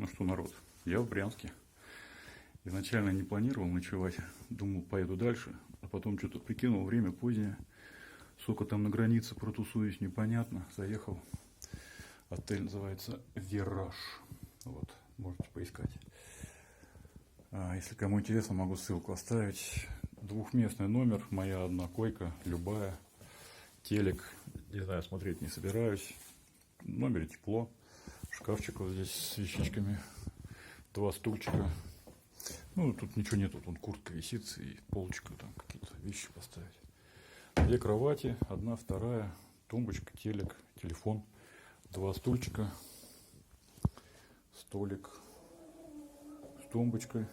Ну что, народ, я в Брянске. Изначально не планировал ночевать, думал, поеду дальше, а потом что-то прикинул, время позднее. Сколько там на границе протусуюсь, непонятно. Заехал. Отель называется «Вираж». Вот, можете поискать. Если кому интересно, могу ссылку оставить. Двухместный номер, моя одна койка, любая. Телек, не знаю, смотреть не собираюсь. В номере тепло. Шкафчик вот здесь с вещичками. 2 стульчика. Ну, тут ничего нет, тут куртка висит и полочка, там какие-то вещи поставить. 2 кровати, 1, 2, тумбочка, телек, телефон, 2 стульчика, столик с тумбочкой,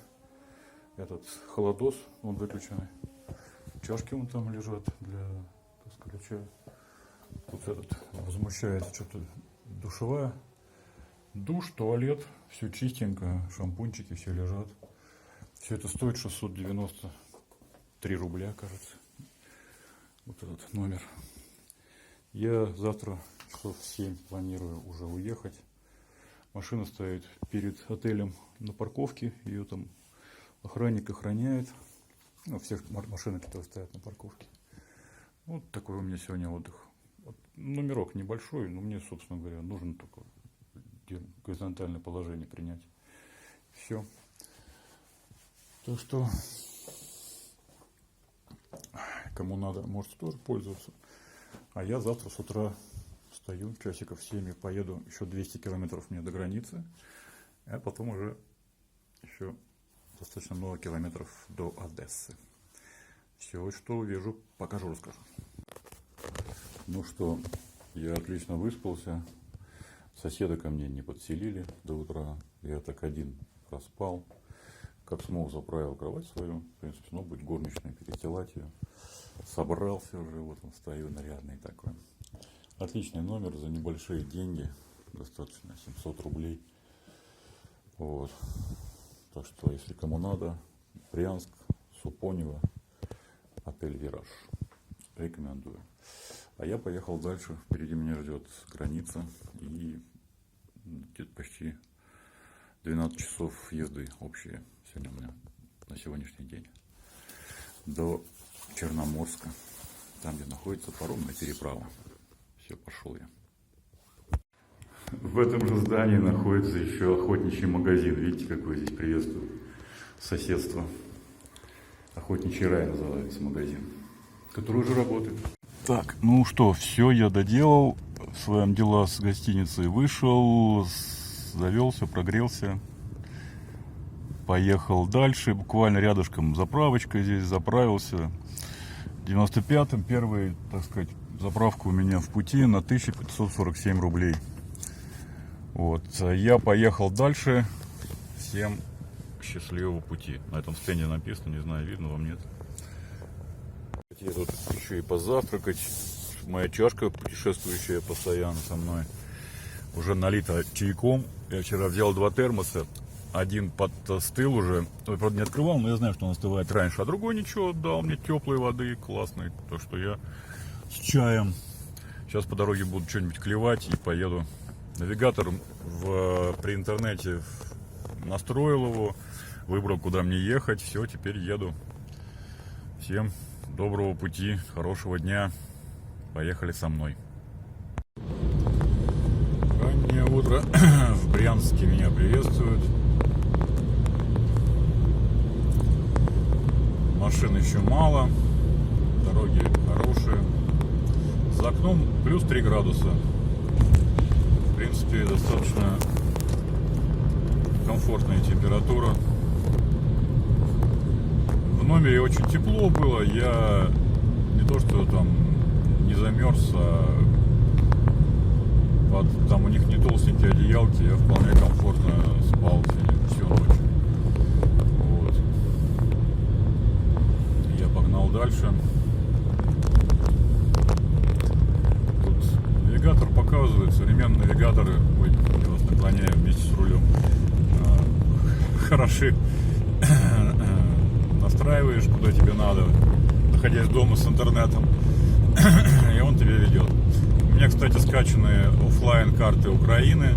этот холодос, он выключенный, чашки вон там лежат для, так сказать, чая. Тут этот возмущает что-то, душевая, душ, туалет, все чистенько, шампунчики все лежат. Все это стоит 693 рубля, кажется. Вот этот номер. Я завтра часов в 7 планирую уже уехать. Машина стоит перед отелем на парковке. Ее там охранник охраняет. Ну, всех машин, которые стоят на парковке. Вот такой у меня сегодня отдых. Вот, номерок небольшой, но мне, собственно говоря, нужно только горизонтальное положение принять. Все. Так что, кому надо, можете тоже пользоваться. А я завтра с утра встаю, часиков 7 и поеду еще 200 километров мне до границы. А потом уже еще достаточно много километров до Одессы. Все, что увижу, покажу, расскажу. Ну что, я отлично выспался. Соседа ко мне не подселили до утра. Я так один проспал. Как смог, заправил кровать свою. В принципе, ну, будет горничная, перестилать ее. Собрался уже, вот он стою, нарядный такой. Отличный номер за небольшие деньги. Достаточно 700 рублей. Вот. Так что, если кому надо, Брянск, Супонево, отель «Вираж». Рекомендую. А я поехал дальше. Впереди меня ждет граница. И где-то почти 12 часов езды общие сегодня у меня на сегодняшний день до Черноморска, там, где находится паромная переправа. Все, пошел я. В этом же здании находится еще охотничий магазин. Видите, какой здесь приветствую соседство. Охотничий рай называется магазин, который уже работает. Так, ну что, все, я доделал. Своим дела с гостиницей вышел, завелся, прогрелся. Поехал дальше, буквально рядышком заправочка здесь, заправился. 95-м первая, так сказать, заправка у меня в пути на 1547 рублей. Вот, я поехал дальше. Всем счастливого пути. На этом стенде написано, не знаю, видно вам, нет. Я тут еще и позавтракать. Моя чашка путешествующая постоянно со мной уже налита чайком. Я вчера взял 2 термоса. Один подостыл уже. Ой, правда, не открывал, но я знаю, что он остывает раньше. А другой ничего, дал мне теплой воды, классной. То, что я с чаем. Сейчас по дороге буду что-нибудь клевать и поеду. Навигатор при интернете настроил его. Выбрал, куда мне ехать. Все, теперь еду. Всем доброго пути, хорошего дня. Поехали со мной. Раннее утро в Брянске меня приветствует. Машин еще мало, дороги хорошие. За окном плюс 3 градуса. В принципе, достаточно комфортная температура. В номере очень тепло было. Я не то что там не замерз, а там у них не толстенькие одеялки. Я вполне комфортно спал всю ночь. Вот. Я погнал дальше. Тут навигатор показывает, современные навигаторы, ой, я вас наклоняю вместе с рулем, хороши. Настраиваешь, куда тебе надо, находясь дома с интернетом, и он тебя ведет. У меня, кстати, скачаны офлайн карты Украины.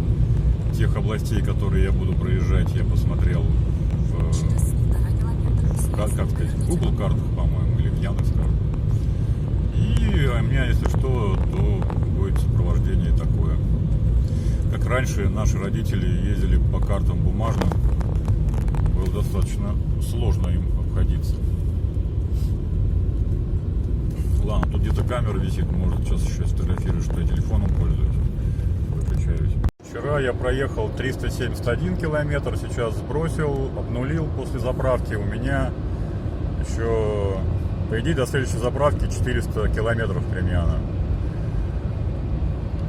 тех областей, которые я буду проезжать, я посмотрел как сказать, в Google картах, по-моему, или в Яндекс.Картах. И у меня, если что, то будет сопровождение такое. Как раньше наши родители ездили по картам бумажным, было достаточно сложно им обходиться. Ладно, тут где-то камера висит, может сейчас еще сфотографирую, что я телефоном пользуюсь. Выключаюсь. Вчера я проехал 371 километр, сейчас сбросил, обнулил после заправки. У меня еще, по идее, до следующей заправки 400 километров примерно.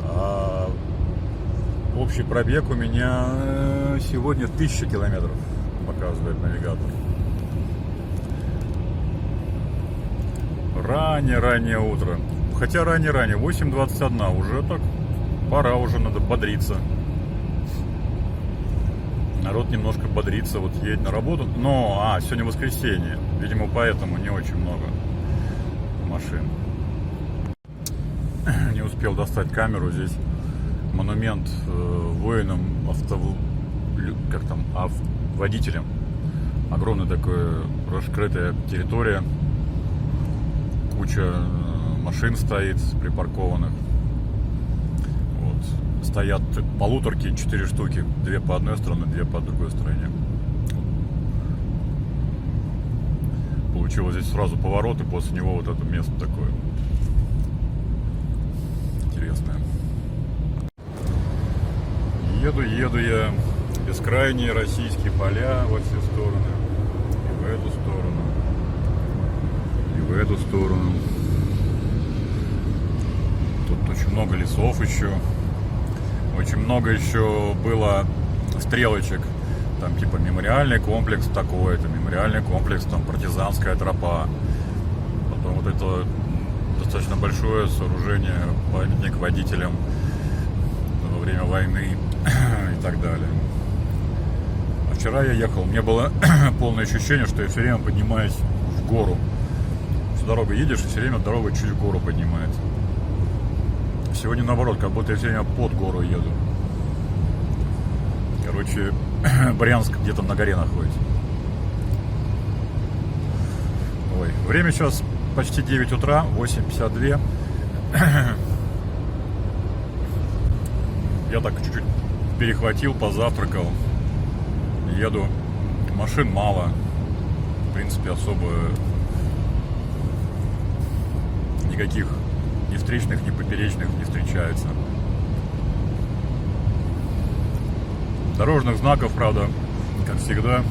А общий пробег у меня сегодня 1000 километров, показывает навигатор. Раннее утро. Хотя ранее, 8:21, уже так пора, уже надо бодриться. Народ немножко бодрится, вот едет на работу. Но, сегодня воскресенье, видимо, поэтому не очень много машин. Не успел достать камеру, здесь монумент воинам, водителям. Огромная такая раскрытая территория. Куча машин стоит припаркованных. Вот. Стоят полуторки, 4 штуки. 2 по одной стороне, 2 по другой стороне. Получилось здесь сразу поворот, и после него вот это место такое интересное. Еду я. Бескрайние российские поля во все стороны. И в эту сторону. И в эту сторону. Тут очень много лесов еще. Очень много еще было стрелочек. Там типа мемориальный комплекс такой-то, мемориальный комплекс, там партизанская тропа. Потом вот это достаточно большое сооружение, памятник водителям во время войны и так далее. А вчера я ехал, у меня было полное ощущение, что я все время поднимаюсь в гору. Всю дорогу едешь, и все время дорога чуть в гору поднимается. Сегодня наоборот, как будто я все время под гору еду. Короче, Брянск где-то на горе находится. Ой, время сейчас почти 9 утра, 8:52. Я так чуть-чуть перехватил, позавтракал. Еду. Машин мало. В принципе, особо никаких ни встречных, ни поперечных не встречается. Дорожных знаков, правда, как всегда,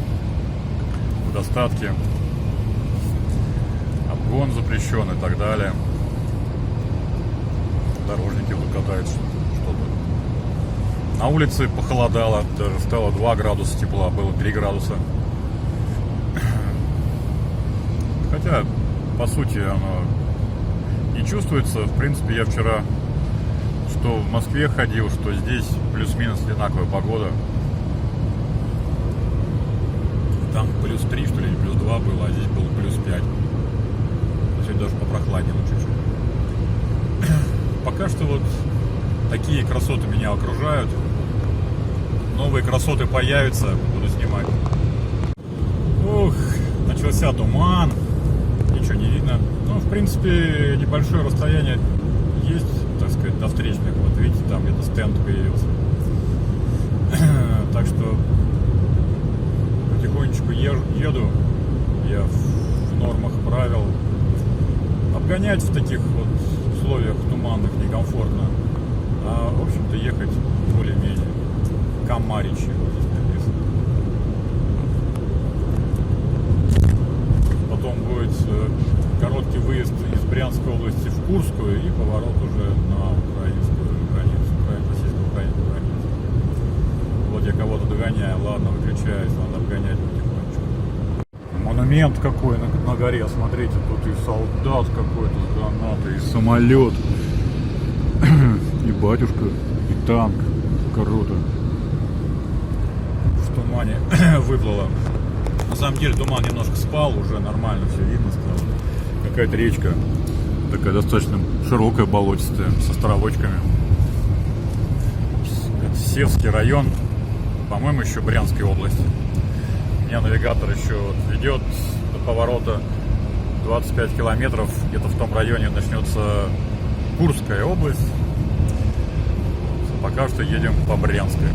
в достатке. Обгон запрещен и так далее. Дорожники вот катаются что-то. На улице похолодало, даже стало 2 градуса тепла, было 3 градуса. Хотя, по сути, оно не чувствуется. В принципе, я вчера что в Москве ходил, что здесь плюс-минус одинаковая погода. Там плюс 3, что ли, или плюс 2 было, а здесь было плюс 5. Сегодня даже попрохладнело чуть-чуть. Пока что вот такие красоты меня окружают. Новые красоты появятся, буду снимать. Ух, начался туман. Ничего не видно. Ну, в принципе, небольшое расстояние есть, так сказать, до встречных. Вот видите, там где-то стенд появился. Так что потихонечку еду. Я в нормах правил. Обгонять в таких вот условиях туманных некомфортно. А, в общем-то, ехать более-менее. Камаричи вот здесь написано. Потом будет короткий выезд из Брянской области в Курскую и поворот уже на украинскую границу, российско-украинскую границу. Вот я кого-то догоняю, ладно, выключаюсь, надо обгонять потихонечку. Монумент какой на горе, смотрите, тут и солдат какой-то с гранатой, и самолет, и батюшка, и танк, круто. В тумане выплыло. На самом деле туман немножко спал, уже нормально все видно стало. Какая-то речка, такая достаточно широкая, болотистая, с островочками. Это Севский район. по-моему, еще Брянской области. Меня навигатор еще ведет до поворота 25 километров. Где-то в том районе начнется Курская область. Пока что едем по Брянской.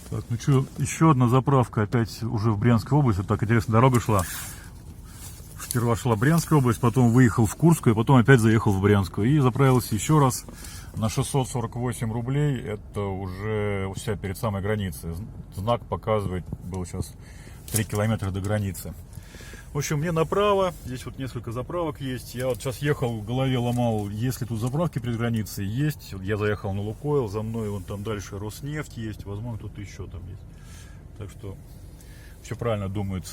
Так, ну что, еще одна заправка опять уже в Брянской области. Так интересно, дорога шла. Сперва шла Брянская область, потом выехал в Курскую, потом опять заехал в Брянскую. И заправился еще раз на 648 рублей. Это уже у себя перед самой границей. Знак показывает, был сейчас 3 километра до границы. В общем, мне направо, здесь вот несколько заправок есть. Я вот сейчас ехал, в голове ломал, есть ли тут заправки перед границей. Есть. Вот я заехал на Лукойл, за мной вон там дальше Роснефть есть. Возможно, тут еще там есть. Так что все правильно думают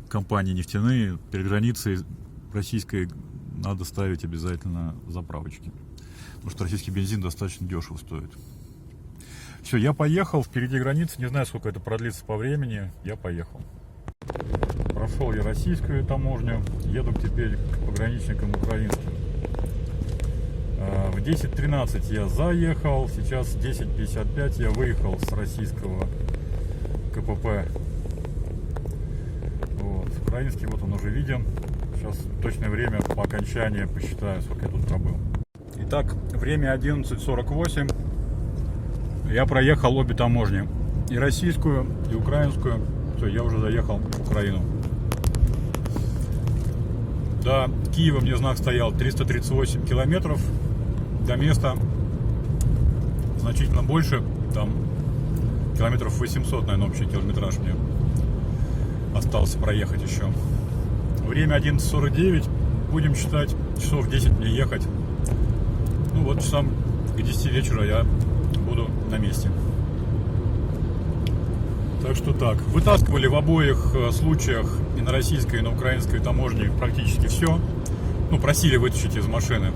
компании нефтяные. Перед границей российской надо ставить обязательно заправочки. Потому что российский бензин достаточно дешево стоит. Все, я поехал, впереди границы. Не знаю, сколько это продлится по времени. Я поехал. Прошел я российскую таможню, еду теперь к пограничникам украинским. В 10:13 я заехал, сейчас 10:55 я выехал с российского КПП. Вот. Украинский вот он уже виден. Сейчас точное время по окончании посчитаю, сколько я тут пробыл. Итак, время 11:48. Я проехал обе таможни. И российскую, и украинскую. Все, я уже заехал в Украину. До Киева мне знак стоял 338 километров. До места значительно больше. Там километров 800, наверное, общий километраж мне остался проехать еще. Время 11:49. Будем считать, часов 10 мне ехать. Ну вот часам к 10 вечера я буду на месте. Так что так. Вытаскивали в обоих случаях, и на российской, и на украинской таможне, практически все. Ну, просили вытащить из машины.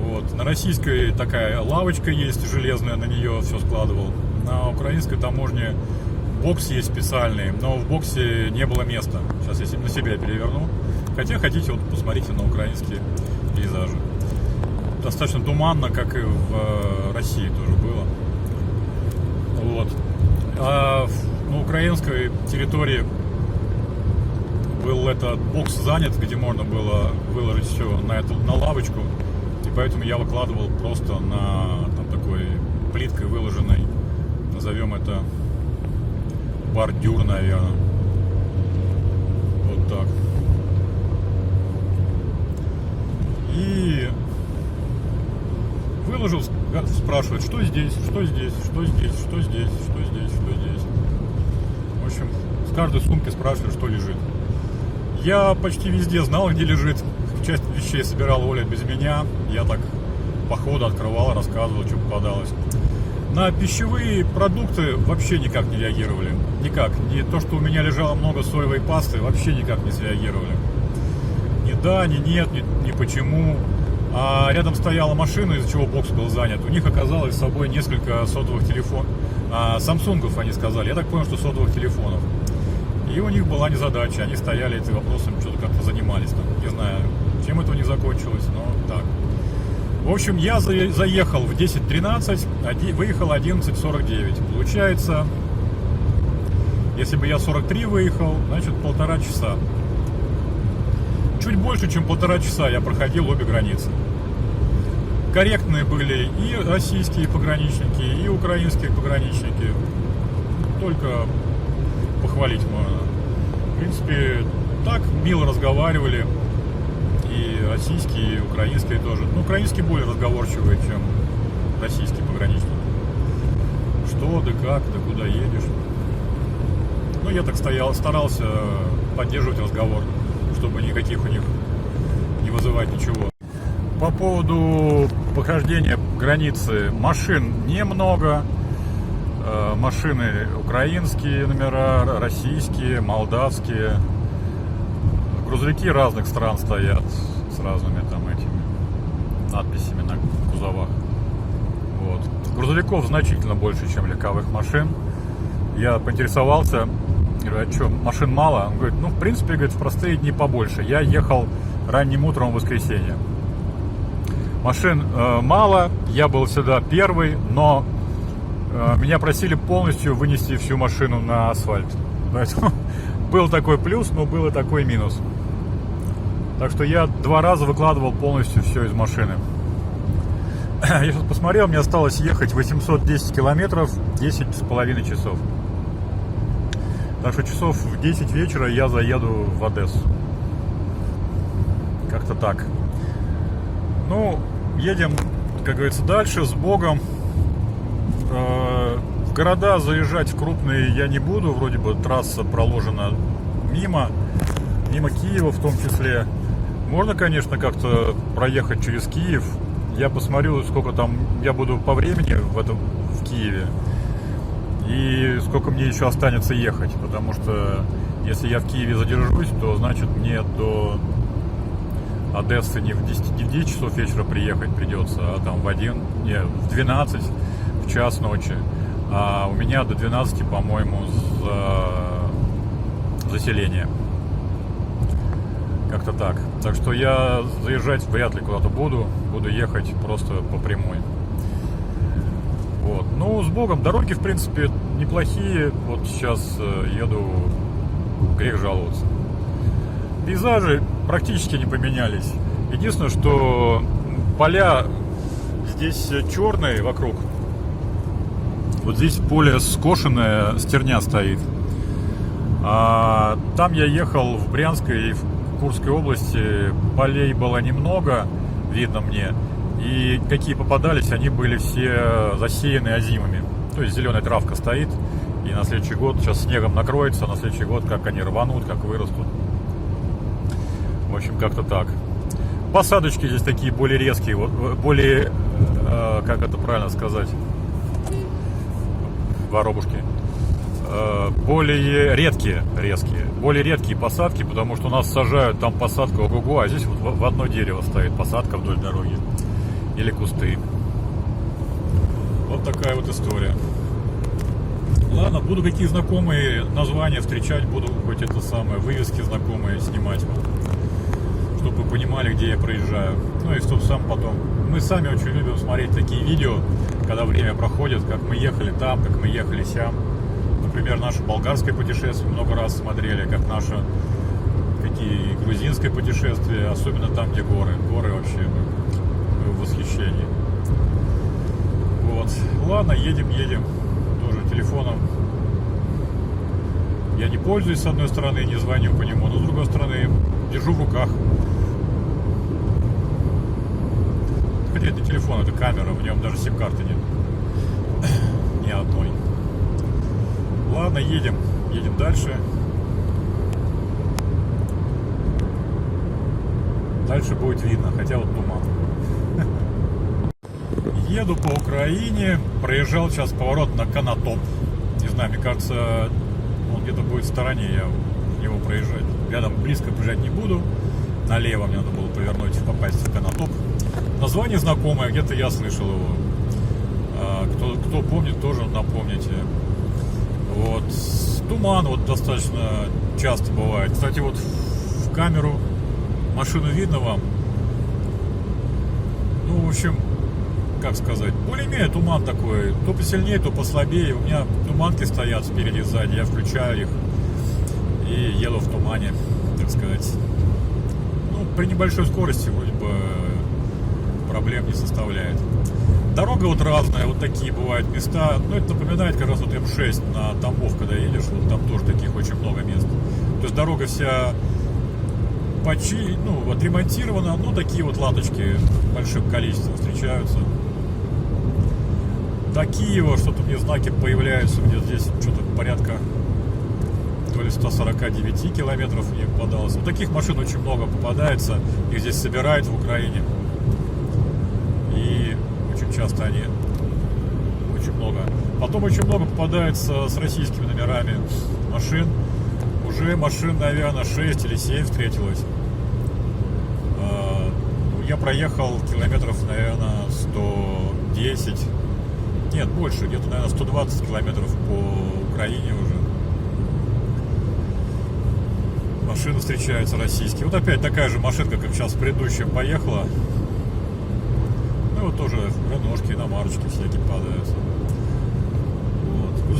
Вот. На российской такая лавочка есть железная, на нее все складывал. На украинской таможне бокс есть специальный, но в боксе не было места. Сейчас я на себя переверну. Хотя хотите, вот посмотрите на украинские пейзажи. Достаточно туманно, как и в России тоже было. Вот. А на украинской территории был этот бокс занят, где можно было выложить все на лавочку. И поэтому я выкладывал просто на там, такой плиткой выложенной, назовем это бордюр, наверное. Вот так. И выложил, спрашивает, что здесь, что здесь, что здесь, что здесь, что здесь, что здесь. В общем, с каждой сумки спрашивали, что лежит. Я почти везде знал, где лежит. Часть вещей собирал Оля без меня. Я так по ходу открывал, рассказывал, что попадалось. На пищевые продукты вообще никак не реагировали. Никак. Не то, что у меня лежало много соевой пасты, вообще никак не среагировали. Ни да, ни нет, ни почему. А рядом стояла машина, из-за чего бокс был занят. У них оказалось с собой несколько сотовых телефонов. Самсунгов, они сказали. Я так понял, что сотовых телефонов. И у них была незадача. Они стояли этим вопросом, что-то как-то занимались там. Не знаю, чем это не закончилось, но так. В общем, я заехал в 10:13, выехал 11:49. Получается, если бы я 43 выехал, значит 1,5 часа. Чуть больше, чем 1,5 часа я проходил обе границы. Корректные были и российские пограничники, и украинские пограничники. Только похвалить можно. В принципе, так мило разговаривали. И российские, и украинские тоже. Ну, украинские более разговорчивые, чем российские пограничники. Что, да как, да куда едешь. Ну, я так старался поддерживать разговор, чтобы никаких у них не вызывать ничего. По поводу прохождения границы машин немного. Машины украинские номера, российские, молдавские. Грузовики разных стран стоят с разными там этими надписями на кузовах. Вот. Грузовиков значительно больше, чем легковых машин. Я поинтересовался, говорю, а что, машин мало? Он говорит, ну, в принципе, говорит, в простые дни побольше. Я ехал ранним утром в воскресенье. Машин мало, я был всегда первый, но меня просили полностью вынести всю машину на асфальт. Поэтому был такой плюс, но был и такой минус. Так что я 2 раза выкладывал полностью все из машины. Я сейчас посмотрел, мне осталось ехать 810 километров, 10,5 часов. Так что часов в 10 вечера я заеду в Одессу. Как-то так. Ну, едем, как говорится, дальше, с Богом. В города заезжать в крупные я не буду. Вроде бы трасса проложена мимо Киева в том числе. Можно, конечно, как-то проехать через Киев. Я посмотрю, сколько там я буду по времени в Киеве. И сколько мне еще останется ехать. Потому что если я в Киеве задержусь, то значит мне до Одессы не в 10 часов вечера приехать придется, а там в 12, в час ночи. А у меня до 12, по-моему, заселение. Как-то так. Так что я заезжать вряд ли куда-то буду. Буду ехать просто по прямой. Вот. Ну, с Богом. Дороги, в принципе, неплохие. Вот сейчас еду, грех жаловаться. Пейзажи практически не поменялись. Единственное, что поля здесь черные вокруг. Вот здесь поле скошенное, стерня стоит. А там я ехал в Брянской и в Курской области, полей было немного, видно мне. И какие попадались, они были все засеяны озимыми. То есть зеленая травка стоит, и на следующий год, сейчас снегом накроется, на следующий год как они рванут, как вырастут. В общем, как-то так. Посадочки здесь такие более резкие, более, как это правильно сказать, воробушки, более редкие посадки, потому что у нас сажают там посадка ого-го, а здесь вот в одно дерево стоит посадка вдоль дороги или кусты. Вот такая вот история. Ладно, буду какие знакомые названия встречать, буду хоть это самое, вывески знакомые снимать вам, чтобы вы понимали, где я проезжаю. Ну и чтоб сам потом. Мы сами очень любим смотреть такие видео, когда время проходит, как мы ехали там, как мы ехали сям. Например, наше болгарское путешествие много раз смотрели, как наше какие грузинское путешествие, особенно там, где горы. Горы вообще мы в восхищении. Вот. Ладно, едем. Тоже телефоном. Я не пользуюсь, с одной стороны, не звоню по нему, но с другой стороны держу в руках. Хотя это не телефон, это камера, в нем даже сим-карты нет. Ни одной. Ладно, едем дальше. Дальше будет видно, хотя вот туман. Еду по Украине, проезжал сейчас поворот на Конотоп. Не знаю, мне кажется, он где-то будет в стороне, я его проезжать. Рядом близко проезжать не буду. Налево мне надо было повернуть и попасть в Конотоп. Название знакомое, где-то я слышал его. Кто помнит, тоже напомните. Вот. Туман вот достаточно часто бывает. Кстати, вот в камеру машину видно вам. Ну, в общем, как сказать, более-менее туман такой. То посильнее, то послабее. У меня туманки стоят спереди и сзади. Я включаю их и еду в тумане, так сказать. Ну, при небольшой скорости вроде бы проблем не составляет. Дорога вот разная, вот такие бывают места. Ну, это напоминает как раз вот М6 на Тамбов, когда едешь, вот там тоже таких очень много мест. То есть дорога вся отремонтирована, ну, такие вот латочки большим количеством встречаются. До Киева что-то мне знаки появляются, где здесь что-то порядка то ли 149 километров мне попадалось. Вот таких машин очень много попадается, их здесь собирают в Украине. И очень часто они, очень много. Потом очень много попадается с российскими номерами машин. Уже машин, наверное, 6 или 7 встретилось. Я проехал километров, наверное, 110. Нет, больше, где-то, наверное, 120 километров по Украине уже. Машины встречаются российские. Вот опять такая же машинка, как сейчас предыдущая поехала. Ну вот тоже реношки, иномарочки всякие падаются.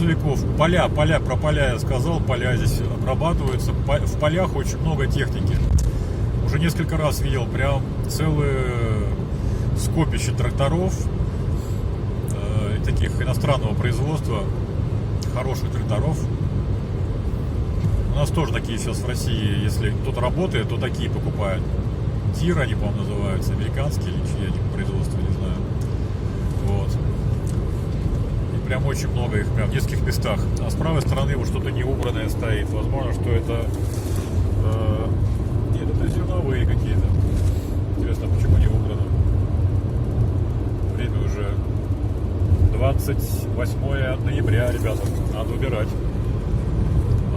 грузовиков. Поля, про поля я сказал, поля здесь обрабатываются. В полях очень много техники. Уже несколько раз видел прям целые скопища тракторов, таких иностранного производства, хороших тракторов. У нас тоже такие сейчас в России, если кто-то работает, то такие покупают. Тир они, по-моему, называются, американские или чьи они производства, не знаю. Вот. И прям очень много их, прям в нескольких местах. А с правой стороны вот что-то неубранное стоит. Возможно, что это... Нет, это зерновые какие-то. Интересно, почему не убрано? Время уже 28 ноября, ребята. Надо убирать.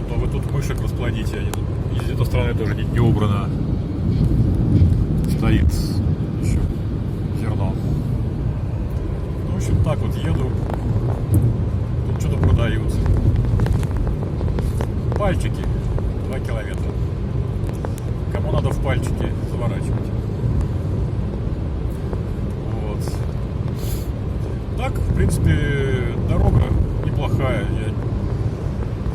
А то вы тут мышек расплодите. Они тут... И с этой стороны тоже не убрано. Стоит еще зерно. Ну, в общем, так вот еду. Тут что-то продают. Пальчики. 2 километра. Кому надо в пальчики, заворачивать. Вот. Так, в принципе, дорога неплохая.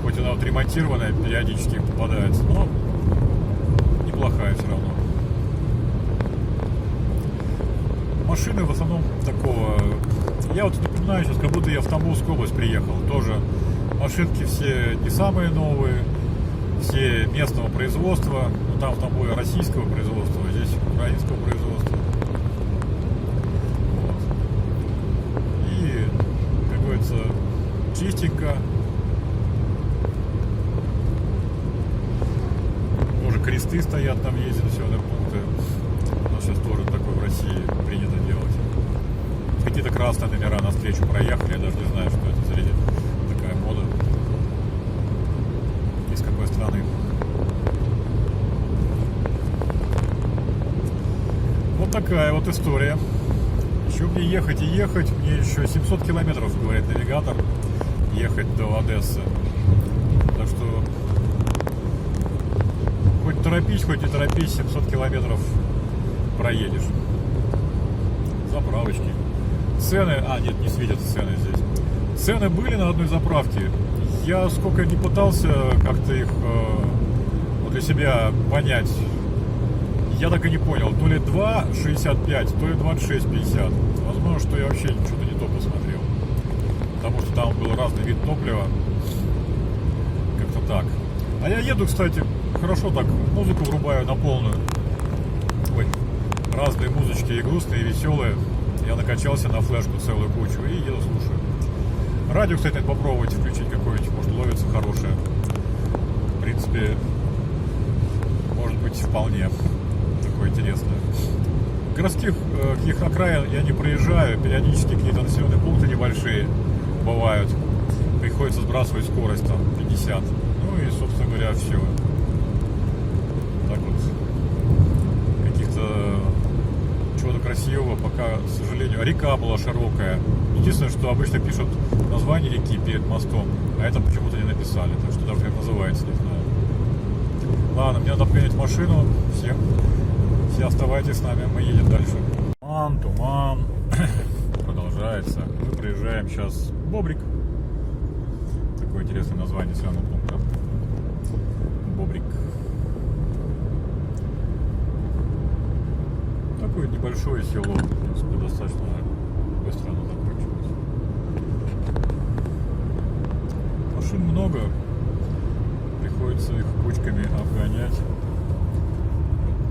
Хоть она вот ремонтированная, периодически попадается, но неплохая все равно. Машины в основном такого... Я вот напоминаю сейчас, как будто я в Тамбовскую область приехал. Тоже машинки все не самые новые, все местного производства. Ну, там в Тамбове российского производства, а здесь украинского производства. Вот. И, как говорится, чистенько. Тоже кресты стоят, там ездят населенные пункты. У нас сейчас тоже такое в России принято делать. Какие-то красные номера навстречу проехали, я даже не знаю, что это за такая мода. Из какой страны. Вот такая вот история. Еще мне ехать и ехать. Мне еще 700 километров, говорит навигатор, ехать до Одессы. Так что хоть торопись, хоть не торопись, 700 километров проедешь. Заправочки. Цены... А, нет, не светятся цены здесь. Цены были на одной заправке. Я сколько не пытался как-то их для себя понять. Я так и не понял. То ли 2,65, то ли 26,50. Возможно, что я вообще что-то не то посмотрел. Потому что там был разный вид топлива. Как-то так. А я еду, кстати, хорошо так. Музыку врубаю на полную. Ой. Разные музычки и грустные, и веселые. Я накачался на флешку целую кучу и еду слушаю. Радио, кстати, надо попробовать включить какое-нибудь, может, ловится хорошее. В принципе, может быть, вполне такое интересное. Городских каких окраин я не проезжаю, периодически какие-то населенные пункты небольшие бывают. Приходится сбрасывать скорость там 50. Ну и, собственно говоря, все. Так вот. Каких-то чего-то красивого пока, к сожалению. Река была широкая. Единственное, что обычно пишут название реки перед мостом, а это почему-то не написали. Так что даже как называется, не знаю. Ладно, мне надо погонять машину. Все оставайтесь с нами, мы едем дальше. Туман. Продолжается. Мы приезжаем сейчас в Бобрик. Такое интересное название населенного пункта. Бобрик. Такое небольшое село. В принципе, достаточно быстро оно закончилось. Машин много. Приходится их кучками обгонять.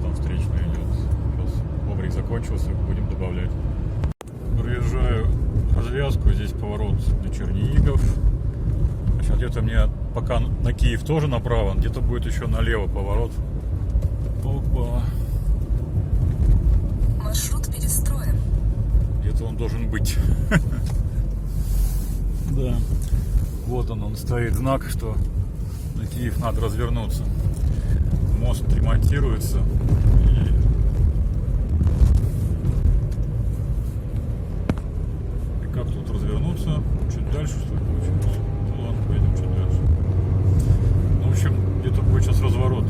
Там встречная идет. Сейчас Бобрик закончился, будем добавлять. Проезжаю развязку, здесь поворот на Черниигов. Сейчас где-то мне пока на Киев тоже направо, где-то будет еще налево поворот. Опа. Маршрут перестроен. Где-то он должен быть. Да. Вот он стоит знак, что на Киев надо развернуться. Мост ремонтируется. И как тут развернуться? Чуть дальше, что ли, получилось? Ну ладно, пойдем чуть дальше. Ну, в общем, где-то будет сейчас разворот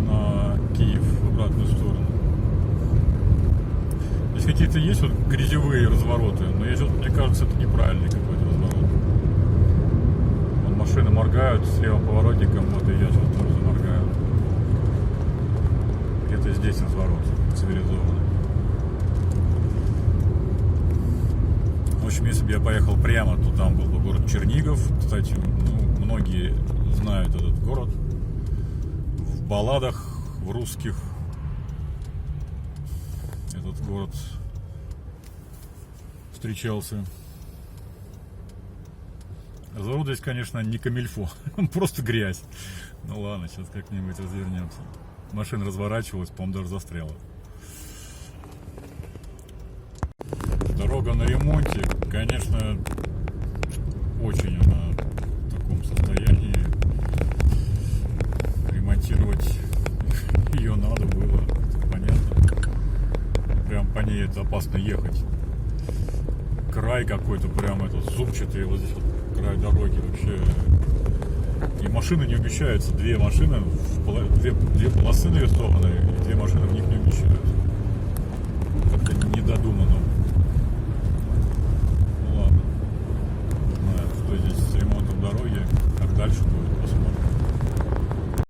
на Киев в обратную сторону. Здесь какие-то есть вот грязевые развороты, но мне кажется, это неправильный какой-то разворот. машины моргают с левым поворотником, вот и я сейчас тоже заморгаю. Где-то здесь разворот, цивилизованно. В общем, если бы я поехал прямо, то там был бы город Чернигов. Кстати, ну, многие знают этот город. В балладах, в русских этот город встречался. Завод здесь, конечно, не камильфо, просто грязь. Ну ладно, сейчас как-нибудь развернемся. Машина разворачивалась, по-моему, даже застряла. Дорога на ремонте, конечно, очень она в таком состоянии. Ремонтировать ее надо было, понятно. Прям по ней это опасно ехать. Край какой-то прям этот зубчатый, вот здесь вот край дороги вообще. И машины не умещаются, две машины, две полосы нарисованы, и две машины в них не умещаются.